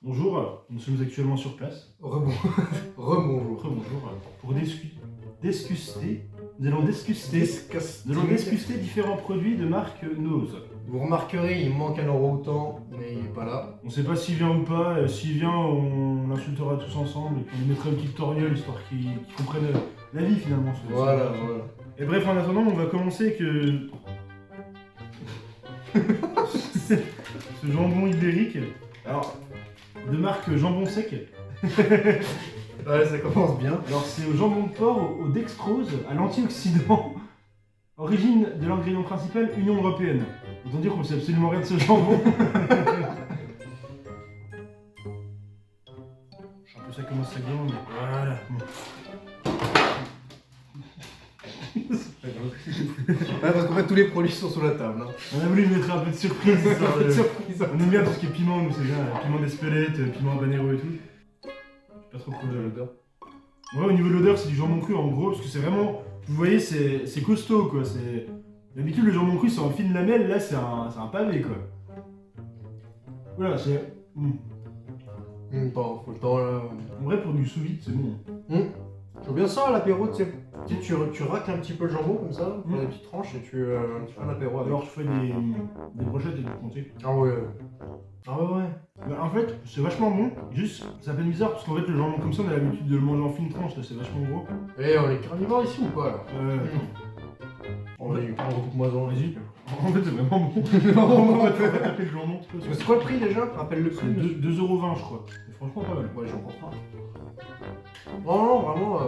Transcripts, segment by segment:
Bonjour, nous sommes actuellement sur place. Rebonjour. Rebonjour. Pour discuter, nous allons discuter différents produits de marque Nose. Vous remarquerez, il manque un orang-outan, mais il n'est pas là. On sait pas s'il vient ou pas, s'il vient, on l'insultera tous ensemble et puis on lui mettra une petite torgnole histoire qu'ils comprennent la vie finalement. Voilà. Et bref, en attendant, on va commencer avec ce jambon ibérique. Alors, de marque jambon sec. Ouais, ça commence bien. Alors c'est au jambon de porc, au dextrose, à l'antioxydant. Origine de l'ingrédient principal, Union Européenne. Autant dire qu'on sait absolument rien de ce jambon. Je sais un peu ça commence à gland, mais voilà. Ouais, parce qu'en fait, tous les produits sont sous la table. Hein. On a voulu lui mettre un peu de surprise. Surprise. On aime bien tout ce qui est piment, nous c'est bien. Piment d'Espelette, piment habanero et tout. Je sais pas trop quoi l'odeur. Ouais, au niveau de l'odeur, c'est du jambon cru en gros, parce que c'est vraiment. Vous voyez, c'est costaud quoi. D'habitude, le jambon cru c'est en fine lamelle, là c'est un pavé quoi. Voilà, c'est. Faut le temps là. En vrai, pour du sous vide, c'est bon. J'aime bien ça à l'apéro, tu sais. Tu racles un petit peu le jambon comme ça, des petites tranches et tu fais un apéro avec. Alors, je fais des brochettes et du comté. Ah ouais. Ah ouais. Bah, en fait, c'est vachement bon, juste ça fait bizarre parce qu'en fait, le jambon comme ça, on a l'habitude de le manger en fine tranche, là c'est vachement gros. Et on est carnivore ici ou pas là? On recoupe-moi en, Vas-y. En fait, c'est vraiment bon. On va taper le jambon. C'est quoi le prix déjà? Rappelle le C'est prix. 2,20€ je crois. C'est franchement pas mal. Ouais, j'en pense pas. Non, vraiment.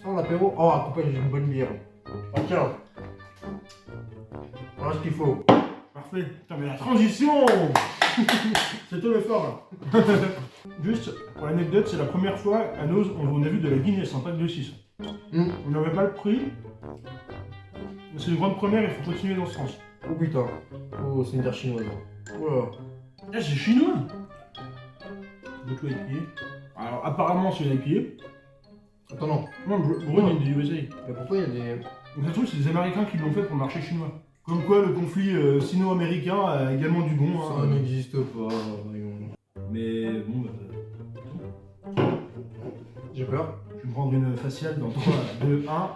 Sans l'apéro. Oh, accompagné d'une bonne bière. Ah, tiens. Voilà ce qu'il faut. Parfait. Putain, mais la transition c'est tout le fort là. Juste, pour l'anecdote, c'est la première fois à Nose, on a vu de la Guinness en pack de 6. On n'avait pas le prix. Mais c'est une grande première, il faut continuer dans ce sens. Oh putain. Oh, c'est une bière chinoise. Oh Ah, c'est chinois. Beaucoup IPA. Alors, apparemment, c'est une IPA. Attends, non. Non, Brune est du USA. Mais pourquoi il y a des. Donc, ça se trouve, c'est des Américains qui l'ont fait pour le marché chinois. Comme quoi, le conflit sino-américain a également du bon. Ça n'existe pas. Mais bon, bah. J'ai peur. Je vais me prendre une faciale dans 3, 2, 1.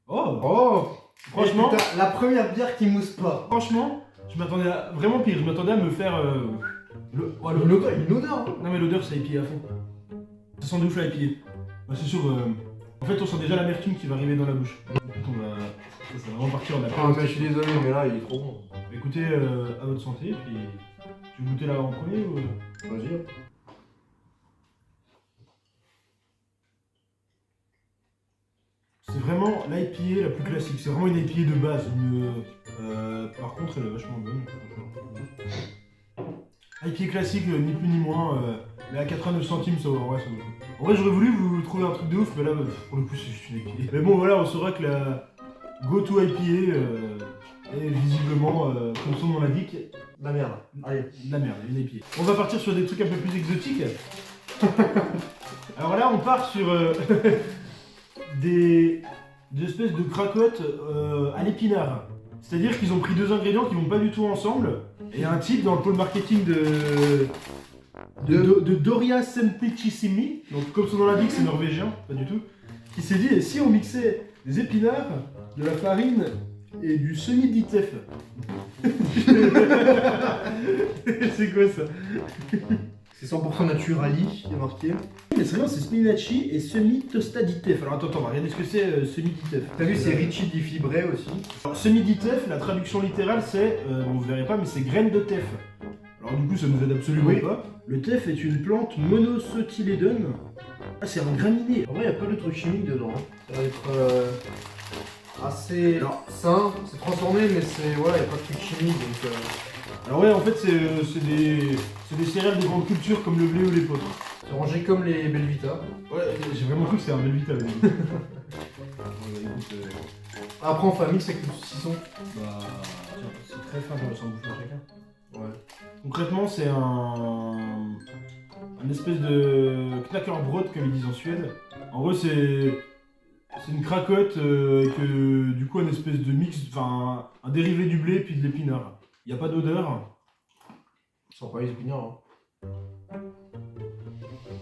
Oh! Oh! Franchement, Putain, la première bière qui mousse pas. franchement, je m'attendais à vraiment pire. Je m'attendais à me faire. Une odeur. Hein. Non, mais l'odeur, c'est IPA à fond. Ça sent de ouf la IPA. Bah, c'est sûr. En fait, on sent déjà l'amertume qui va arriver dans la bouche. On va. Ça va vraiment partir en Ah, apéro. mais je suis désolé, mais là, il est trop bon. Écoutez, à votre santé, puis. Tu veux goûter là en premier ou. Vas-y. C'est vraiment l'IPA la plus classique. C'est vraiment une IPA de base. Par contre, elle est vachement bonne. IPA classique, ni plus ni moins. Mais à 89 centimes, ça va. Ouais, ça va. En vrai, j'aurais voulu vous trouver un truc de ouf, mais là, pour le coup, c'est juste une IPA. Mais bon, voilà, on saura que la go-to IPA est visiblement, comme son nom l'indique, La merde. Allez. de la merde, une IPA. On va partir sur des trucs un peu plus exotiques. Alors là, on part sur des espèces de cracottes à l'épinard. C'est-à-dire qu'ils ont pris deux ingrédients qui vont pas du tout ensemble. Et un type dans le pôle marketing de Doria Semplicissimi, donc comme son nom l'indique, c'est norvégien, pas du tout, qui s'est dit, et si on mixait des épinards, de la farine et du semi-ditef. C'est quoi ça? C'est 100% naturali, il est marqué. Mais c'est vrai, c'est spinachi et semi-tostaditef. Alors attends, on va regarder ce que c'est semi-ditef. T'as vu, c'est Richie défibré aussi. Alors, semi-ditef, la traduction littérale c'est, bon, vous verrez pas, mais c'est graines de teff. Alors du coup, ça nous aide absolument pas. Le teff est une plante monocotylédone. Ah, c'est un graminé. En vrai, il y a pas de trucs chimiques dedans. Hein. Ça va être assez sain. C'est transformé, mais c'est. Voilà, il n'y a pas de trucs chimiques donc. Alors ouais, en fait, c'est des céréales de grande culture comme le blé ou l'épeautre. C'est rangé comme les Belvita. Ouais, j'ai vraiment cru que c'était un Belvita. Après, on fait un mix avec le saucisson. Bah, c'est très fin, ça ressemble à chacun. Ouais. Concrètement, c'est un espèce de knackebrot comme ils disent en Suède. En gros, c'est une cracotte avec du coup un espèce de mix, enfin un dérivé du blé puis de l'épinard. Il n'y a pas d'odeur. Ça sent pas les épinards. Hein.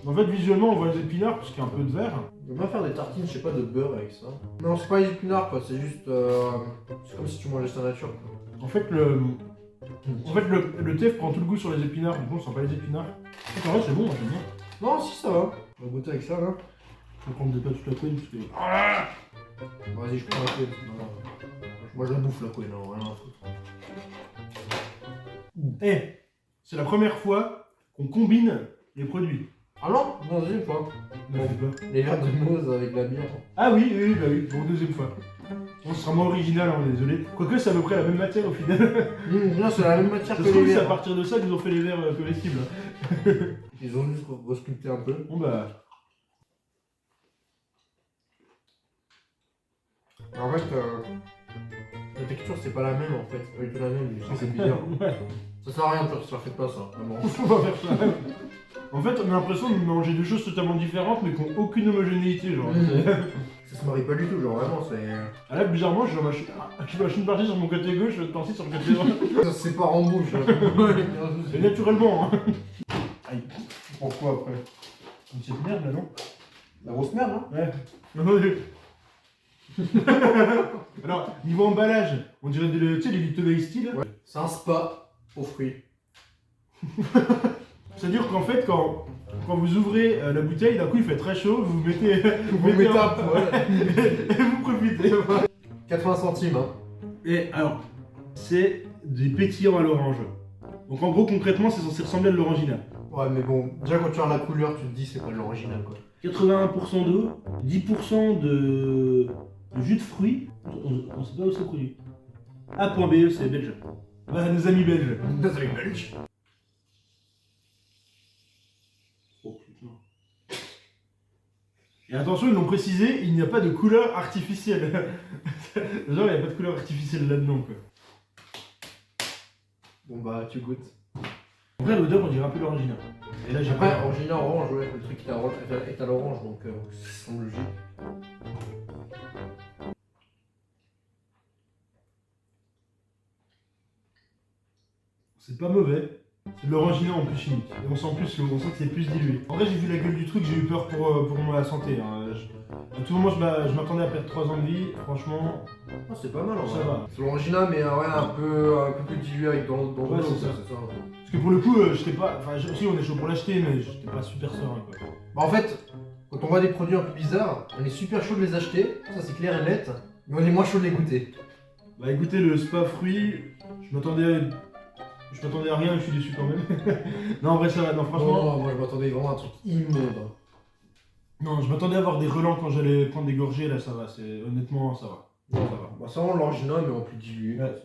En fait, visuellement, on voit les épinards parce qu'il y a un peu de vert. On va faire des tartines, je sais pas, de beurre avec ça. Non, c'est pas les épinards quoi, c'est juste. C'est comme si tu mangeais sa nature quoi. En fait, le teff prend tout le goût sur les épinards. Du coup, on sent pas les épinards. En vrai, c'est bon, moi, j'aime bien. Non, si ça va. On va goûter avec ça là. Je vais prendre des pâtes toute la couenne parce que. Vas-y, je prends la couenne. Moi je la bouffe la couenne, non, rien à foutre. Eh, c'est la première fois qu'on combine les produits. Ah non, non, deuxième fois. Ne fais pas. Les verres de Mose avec la bière. Ah oui, oui, bah oui, pour deuxième fois. On sera moins original, hein, désolé. Quoique, c'est à peu près la même matière au final. Non, c'est la même matière Ça que se les trouve, c'est à verres. partir de ça qu'ils ont fait les verres comestibles. Hein. Ils ont juste resculpté un peu. Bon bah. En fait, la texture c'est pas la même en fait. C'est pas du tout la même, c'est bizarre. Ouais, Ça sert à rien de faire ça, faites pas ça, vraiment. on va faire ça. En fait, on a l'impression de manger deux choses totalement différentes mais qui n'ont aucune homogénéité, genre. Ça se marie pas du tout, genre vraiment c'est. Ah là, bizarrement, je mâche une partie sur mon côté gauche, l'autre partie sur le côté droit. Ça se sépare en bouche. Et naturellement, hein. Aïe. Pourquoi après? Une petite merde là, non? La grosse merde, hein. Ouais. Alors, niveau emballage, on dirait tu sais, les Lipton Ice Tea là. Ouais. C'est un spa aux fruits. C'est-à-dire qu'en fait, quand vous ouvrez la bouteille, d'un coup il fait très chaud, vous mettez, Vous mettez à poil. et vous profitez. 80 centimes, hein. Et alors, c'est des pétillants à l'orange. Donc en gros, concrètement, c'est censé ressembler à de l'orangina. Ouais, mais bon, déjà quand tu regardes la couleur, tu te dis c'est pas de l'original quoi. 81% d'eau, 10% de jus de fruits. On sait pas où c'est produit. A.be, c'est belge. Ouais, nos amis belges. That's like belge. Oh putain. Et attention, ils l'ont précisé, il n'y a pas de couleur artificielle. Genre, il n'y a pas de couleur artificielle là-dedans, quoi. Bon bah, tu goûtes. En vrai, l'odeur, on dirait un peu l'original. Et là, j'ai Après, pas. original orange, ouais, le truc est à l'orange donc ça semble logique. C'est pas mauvais. C'est de l'orangina en plus chimique. Et on sent que c'est plus dilué. En vrai, j'ai vu la gueule du truc, j'ai eu peur pour ma santé. Hein. À tout moment, je m'attendais à perdre 3 ans de vie. Franchement, Ah, c'est pas mal en ça vrai. va. C'est l'original, mais ouais, un peu plus dilué avec dans Ouais, l'eau, c'est ça. c'est ça. Parce que pour le coup, j'étais pas. Enfin, si, on est chaud pour l'acheter, mais j'étais pas super serein, quoi. Bah en fait, quand on voit des produits un peu bizarres, on est super chaud de les acheter, ça c'est clair et net, mais on est moins chaud de les goûter. Bah écoutez, le spa fruit, je m'attendais à rien et je suis déçu quand même. Non, en vrai, ça va. Non, franchement. Non, moi je m'attendais vraiment à un truc immonde. Non, je m'attendais à avoir des relents quand j'allais prendre des gorgées, là, ça va. Honnêtement, ça va. Non, ça va. Bah, c'est vraiment l'original, mais en plus dilué. Ouais.